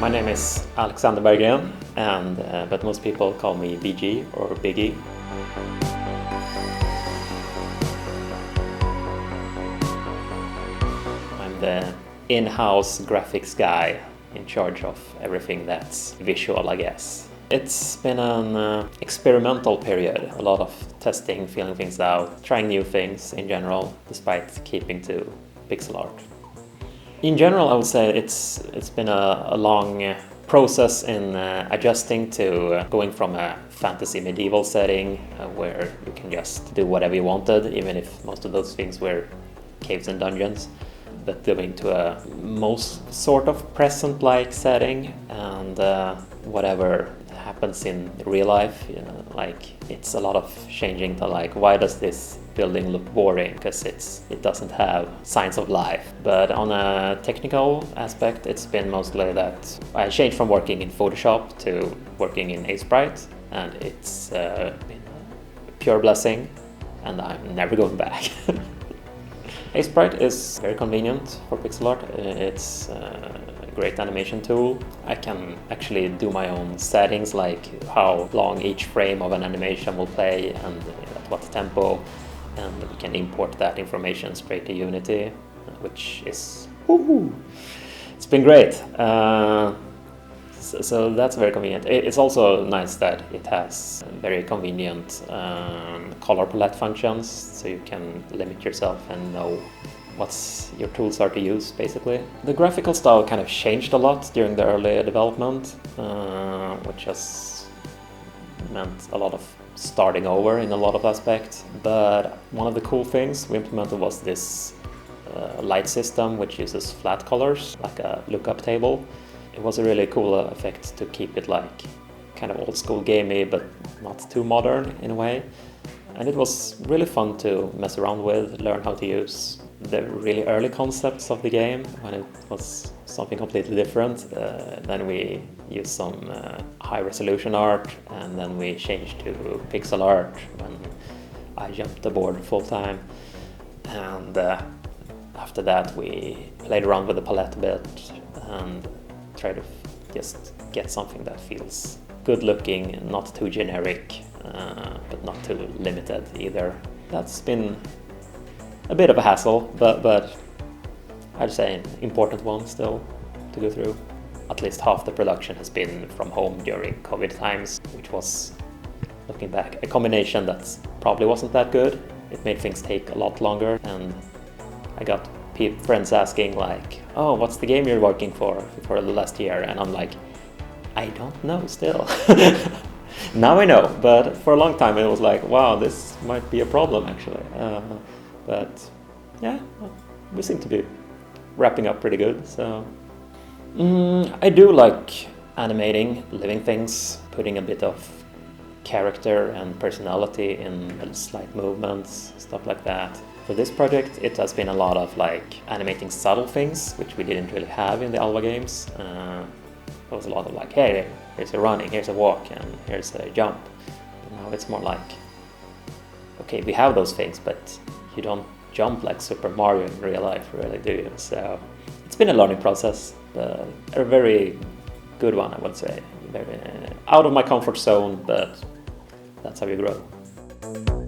My name is Alexander Berggren, but most people call me BG or Biggie. I'm the in-house graphics guy in charge of everything that's visual, I guess. It's been an experimental period, a lot of testing, feeling things out, trying new things in general, despite keeping to pixel art. In general, I would say it's been a long process in adjusting to going from a fantasy medieval setting where you can just do whatever you wanted, even if most of those things were caves and dungeons, but going to a most sort of present-like setting and whatever happens in real life, you know, like it's a lot of changing to like, why does this building look boring? Because it doesn't have signs of life. But on a technical aspect, it's been mostly that I changed from working in Photoshop to working in Sprite, and it's been a pure blessing, and I'm never going back. Sprite is very convenient for pixel art. It's a great animation tool. I can actually do my own settings, like how long each frame of an animation will play and at what tempo, and we can import that information straight to Unity, which is woohoo! It's been great. So that's very convenient. It's also nice that it has very convenient color palette functions, so you can limit yourself and know what your tools are to use, basically. The graphical style kind of changed a lot during the early development, which has meant a lot of starting over in a lot of aspects. But one of the cool things we implemented was this light system, which uses flat colors, like a lookup table. It was a really cool effect to keep it like kind of old school gamey, but not too modern in a way. And it was really fun to mess around with, learn how to use the really early concepts of the game when it was something completely different. Then we used some high resolution art, and then we changed to pixel art when I jumped aboard full time. And after that we played around with the palette a bit and try to just get something that feels good looking, not too generic, but not too limited either. That's been a bit of a hassle, but I'd say an important one still to go through. At least half the production has been from home during COVID times, which was, looking back, a combination that probably wasn't that good. It made things take a lot longer, and I got friends asking like, oh, what's the game you're working for the last year? And I'm like, I don't know still. Now I know, but for a long time it was like, wow, this might be a problem actually. But yeah, we seem to be wrapping up pretty good. So I do like animating living things, putting a bit of character and personality in slight movements, stuff like that. For this project, it has been a lot of like animating subtle things, which we didn't really have in the Alva games. There was a lot of like, hey, here's a running, here's a walk, and here's a jump. But now it's more like, okay, we have those things, but you don't jump like Super Mario in real life, really, do you? So it's been a learning process, but a very good one, I would say. Very out of my comfort zone, but that's how you grow.